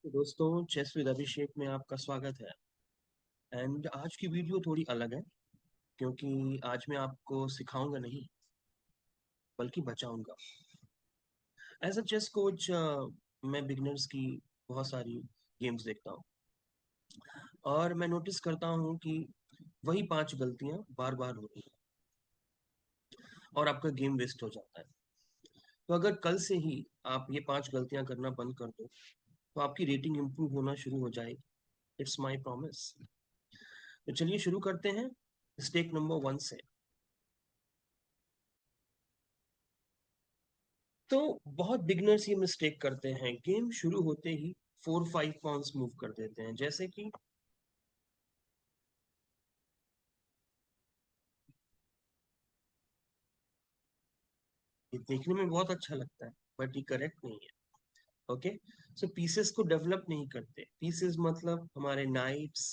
तो दोस्तों, chess with अभिषेक में आपका स्वागत है। एंड आज की वीडियो थोड़ी अलग है क्योंकि आज मैं आपको सिखाऊंगा नहीं बल्कि बचाऊंगा। एज अ चेस कोच मैं बिगिनर्स की बहुत सारी गेम्स देखता हूँ और मैं नोटिस करता हूँ कि वही 5 गलतियां बार बार हो रही हैं और आपका गेम वेस्ट हो जाता है। तो अगर कल से ही आप ये 5 गलतियां करना बंद कर दो तो आपकी रेटिंग इंप्रूव होना शुरू हो जाएगी। It's my promise. तो चलिए शुरू करते हैं मिस्टेक नंबर 1 से। तो बहुत बिगनर्स ये मिस्टेक करते हैं, गेम शुरू होते ही 4-5 पॉइंट्स मूव कर देते हैं। जैसे कि ये देखने में बहुत अच्छा लगता है बट ये करेक्ट नहीं है। ओके, सो पीसेस को डेवलप नहीं करते। पीसेस मतलब हमारे knights,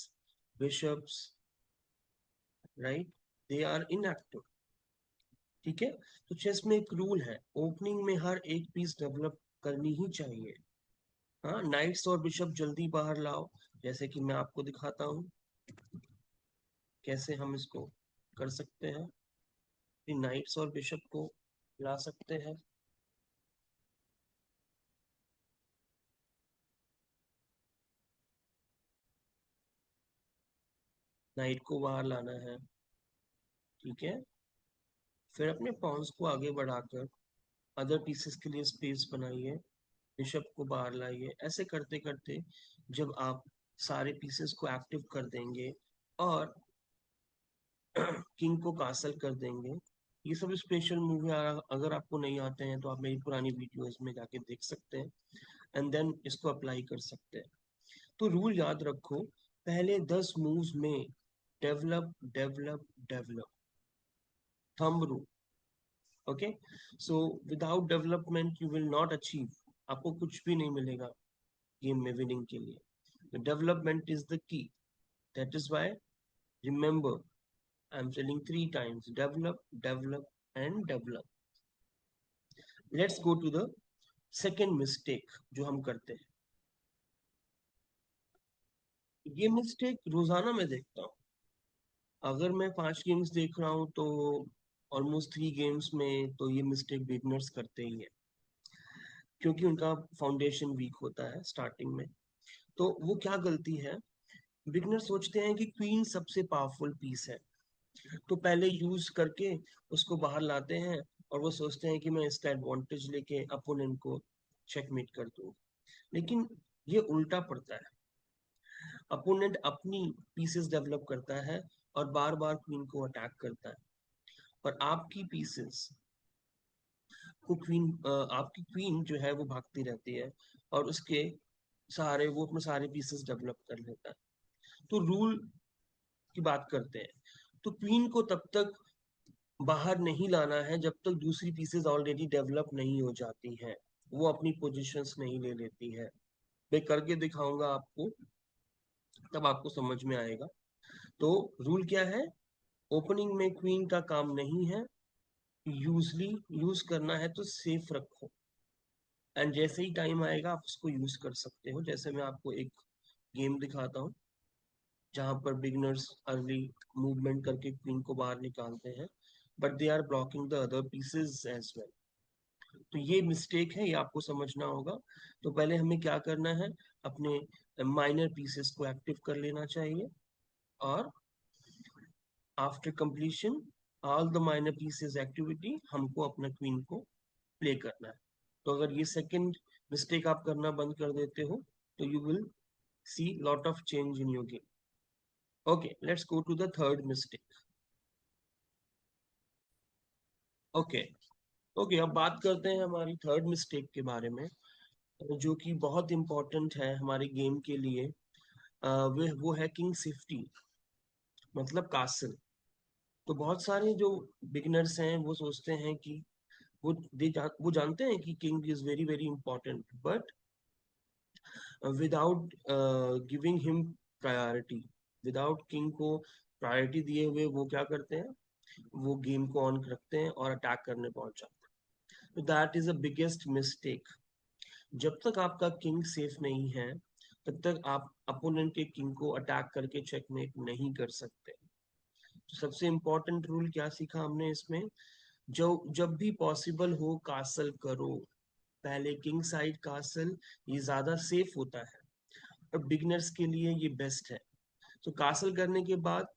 bishops, right, they are inactive. ठीक है, तो चेस में एक रूल है, ओपनिंग में हर एक पीस डेवलप करनी ही चाहिए। हाँ, नाइट्स और बिशप जल्दी बाहर लाओ। जैसे कि मैं आपको दिखाता हूँ कैसे हम इसको कर सकते हैं। नाइट्स और बिशप को ला सकते हैं। नाइट को बाहर लाना है। ठीक है, फिर अपने पॉन्स को आगे बढ़ाकर अदर पीसेस के लिए स्पेस बनाइए। बिशप को बाहर लाइए। ऐसे करते करते जब आप सारे पीसेस को एक्टिव कर देंगे और किंग को कासल कर देंगे। ये सब स्पेशल मूव अगर आपको नहीं आते हैं तो आप मेरी पुरानी वीडियोस में जाके देख सकते हैं एंड देन इसको अप्लाई कर सकते हैं। तो रूल याद रखो, पहले 10 मूव्स में develop develop develop, thumb rule. Okay, so without development you will not achieve, आपको कुछ भी नहीं मिलेगा गेम में विनिंग के लिए। Development is the key. That is why, remember, I am telling 3 times, develop develop and develop. Let's go to the second mistake जो हम करते हैं। ये मिस्टेक रोजाना मैं देखता हूँ। अगर मैं 5 गेम्स देख रहा हूँ तो ऑलमोस्ट 3 गेम्स में तो ये मिस्टेक बिगनर्स करते ही है क्योंकि उनका फाउंडेशन वीक होता है स्टार्टिंग में। तो वो क्या गलती है, बिगनर सोचते हैं कि क्वीन सबसे पावरफुल पीस है तो पहले यूज करके उसको बाहर लाते हैं और वो सोचते हैं कि मैं इसका एडवांटेज लेके अपोनेंट को चेकमेट कर दूं। लेकिन ये उल्टा पड़ता है। अपोनेंट अपनी पीसेस डेवलप करता है और बार बार क्वीन को अटैक करता है और आपकी पीसेस को आपकी क्वीन जो है वो भागती रहती है और उसके सारे वो अपने सारे पीसेस डेवलप कर लेता है। तो रूल की बात करते हैं, तो क्वीन को तब तक बाहर नहीं लाना है जब तक दूसरी पीसेस ऑलरेडी डेवलप नहीं हो जाती हैं, वो अपनी पोजीशंस नहीं ले लेती है। मैं करके दिखाऊंगा आपको, तब आपको समझ में आएगा। तो रूल क्या है, ओपनिंग में क्वीन का काम नहीं है, यूजली यूज करना है तो सेफ रखो एंड जैसे ही टाइम आएगा आप उसको यूज कर सकते हो। जैसे मैं आपको एक गेम दिखाता हूँ जहां पर बिगिनर्स अर्ली मूवमेंट करके क्वीन को बाहर निकालते हैं but they are blocking the other pieces as well. तो ये मिस्टेक है, ये आपको समझना होगा। तो पहले हमें क्या करना है, अपने माइनर पीसेस को एक्टिव कर लेना चाहिए और after completion all the minor pieces activity हमको अपना क्वीन को प्ले करना है। तो अगर ये सेकंड मिस्टेक आप करना बंद कर देते हो तो you will see lot of change in your game. Okay, let's go to the third mistake. Okay, okay, अब बात करते हैं हमारी थर्ड मिस्टेक के बारे में जो कि बहुत इंपॉर्टेंट है हमारे गेम के लिए। वो है किंग सेफ्टी, मतलब कासल। तो बहुत सारे जो बिगिनर्स हैं वो सोचते हैं कि वो जानते हैं कि king is very very important but without giving him priority, without king को प्रायोरिटी दिए हुए वो क्या करते हैं, वो गेम को ऑन रखते हैं और अटैक करने पहुंच जाते हैं। तो that is a biggest mistake. जब तक आपका किंग सेफ नहीं है तब तक आप अपोनेंट के किंग को अटैक करके चेकमेट नहीं कर सकते। तो सबसे इंपॉर्टेंट रूल क्या सीखा हमने इसमें, जो जब भी पॉसिबल हो कासल करो, पहले किंग साइड कासल, ये ज्यादा सेफ होता है और बिगिनर्स के लिए ये बेस्ट है। तो कासल करने के बाद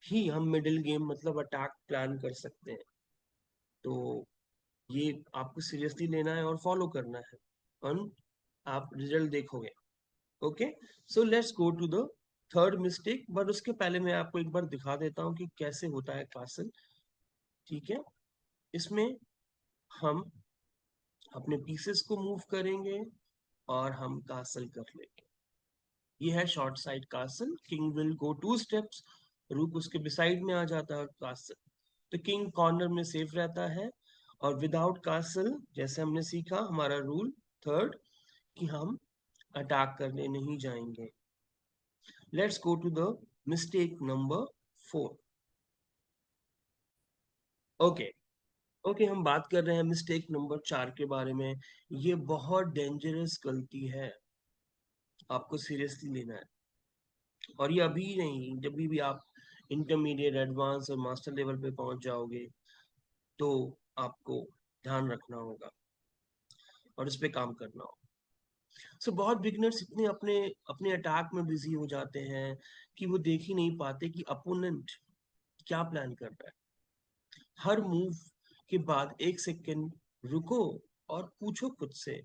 ही हम मिडिल गेम मतलब अटैक प्लान कर सकते हैं। तो ये आपको सीरियसली लेना है और फॉलो करना है और आप रिजल्ट देखोगे। Okay, so let's go to the third mistake, but उसके पहले मैं आपको एक बार दिखा देता हूँ कि कैसे होता है कासल। ठीक है, इसमें हम अपने पीसेस को मूव करेंगे और हम कासल कर लेंगे। ये है short side castle, king will go 2 steps, रूक उसके बिसाइड में आ जाता है कासल, तो किंग कॉर्नर में सेफ रहता है। और विदाउट कासल जैसे हमने सीखा हमारा रूल थर्ड, कि हम अटैक करने नहीं जाएंगे। Let's go to the mistake number 4। Okay okay, हम बात कर रहे हैं मिस्टेक नंबर 4 के बारे में। ये बहुत डेंजरस गलती है, आपको सीरियसली लेना है। और ये अभी नहीं, जब भी आप इंटरमीडिएट, एडवांस और मास्टर लेवल पे पहुंच जाओगे तो आपको ध्यान रखना होगा और इस पे काम करना होगा। सो बहुत बिगनर्स इतने अपने अपने अटैक में बिजी हो जाते हैं कि वो देख ही नहीं पाते कि अपोनेंट क्या प्लान कर रहा है। हर मूव के बाद 1 सेकेंड रुको और पूछो खुद से,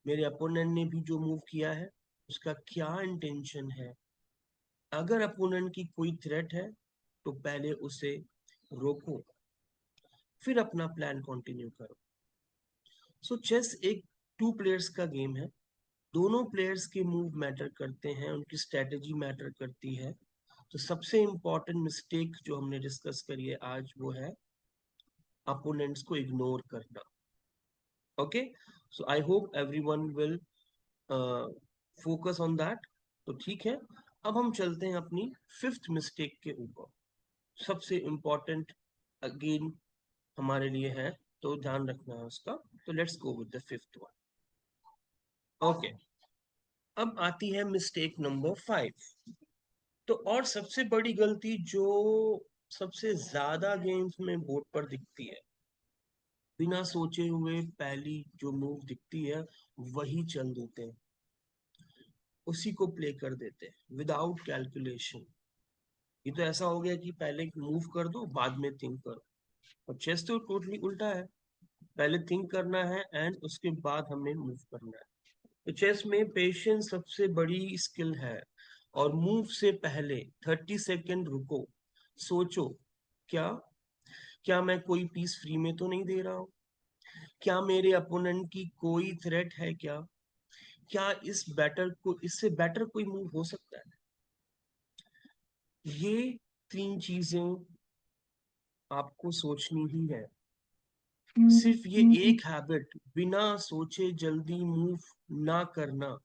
मेरे अपोनेंट ने भी जो मूव किया है उसका क्या इंटेंशन है। अगर अपोनेंट की कोई थ्रेट है तो पहले उसे रोको, फिर अपना प्लान कंटिन्यू करो। सो चेस एक 2 प्लेयर्स का गेम है, दोनों प्लेयर्स के मूव मैटर करते हैं, उनकी स्ट्रेटेजी मैटर करती है। तो सबसे इंपॉर्टेंट मिस्टेक जो हमने डिस्कस करी है आज वो है अपोनेंट्स को इग्नोर करना। Okay, so I hope everyone will focus on that. तो ठीक है, अब हम चलते हैं अपनी फिफ्थ मिस्टेक के ऊपर। सबसे इंपॉर्टेंट अगेन हमारे लिए है, तो ध्यान रखना है उसका। तो let's go with the fifth one. Okay, अब आती है मिस्टेक नंबर 5। तो और सबसे बड़ी गलती जो सबसे ज्यादा गेम्स में बोर्ड पर दिखती है, बिना सोचे हुए पहली जो मूव दिखती है वही चल देते हैं, उसी को प्ले कर देते हैं विदाउट कैलकुलेशन। ये तो ऐसा हो गया कि पहले मूव कर दो बाद में थिंक करो, और चेस तो टोटली उल्टा है, पहले थिंक करना है एंड उसके बाद हमें मूव करना है। तो चेस में पेशेंस सबसे बड़ी स्किल है। और मूव से पहले 30 सेकेंड रुको, सोचो, क्या क्या मैं कोई पीस फ्री में तो नहीं दे रहा हूँ, क्या मेरे अपोनेंट की कोई थ्रेट है, क्या इस बैटर को इससे बेटर कोई मूव हो सकता है। ये 3 चीजें आपको सोचनी ही है। सिर्फ ये एक हैबिट, बिना सोचे जल्दी मूव ना करना,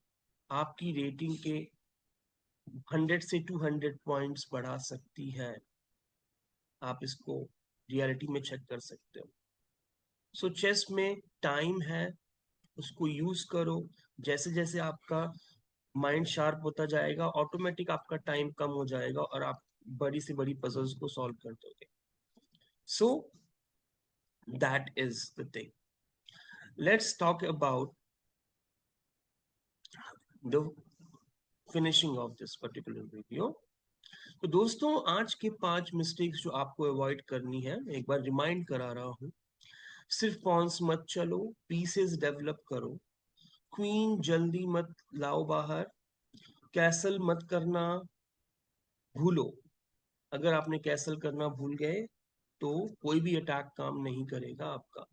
आपकी रेटिंग के 100 से 200 पॉइंट्स बढ़ा सकती है। आप इसको रियलिटी में चेक कर सकते हो। सो चेस में टाइम है, उसको यूज करो। जैसे जैसे आपका माइंड शार्प होता जाएगा ऑटोमेटिक आपका टाइम कम हो जाएगा और आप बड़ी से बड़ी पजल्स को सॉल्व कर दोगे। So that is the thing. Let's talk about the finishing of this particular video. तो दोस्तों, आज के 5 मिस्टेक्स जो आपको अवॉइड करनी है, मैं एक बार रिमाइंड करा रहा हूँ। सिर्फ पॉन्स मत चलो, पीसेस डेवलप करो, क्वीन जल्दी मत लाओ बाहर, कैसल मत करना भूलो। अगर आपने कैसल करना भूल गए तो कोई भी अटैक काम नहीं करेगा आपका।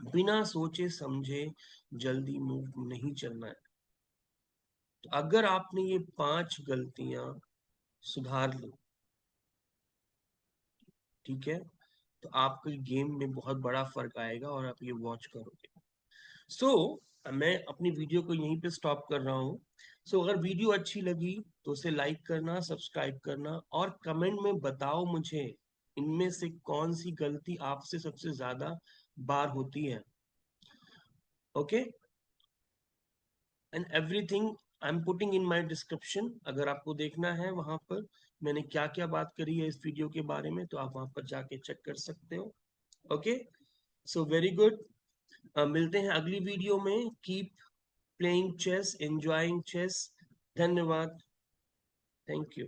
बिना सोचे समझे जल्दी मूव नहीं चलना है। तो अगर आपने ये 5 गलतियां सुधार ली, ठीक है, तो आपके गेम में बहुत बड़ा फर्क आएगा और आप ये वॉच करोगे। सो मैं अपनी वीडियो को यहीं पे स्टॉप कर रहा हूँ। अगर वीडियो अच्छी लगी तो उसे लाइक करना, सब्सक्राइब करना और कमेंट में बताओ मुझे इनमें से कौन सी गलती आपसे सबसे ज्यादा बार होती है। Okay, and everything I am putting in my description, अगर आपको देखना है वहां पर मैंने क्या क्या बात करी है इस वीडियो के बारे में, तो आप वहां पर जाके चेक कर सकते हो। Okay, so very good. मिलते हैं अगली वीडियो में। Keep playing chess, enjoying chess. धन्यवाद। Thank you.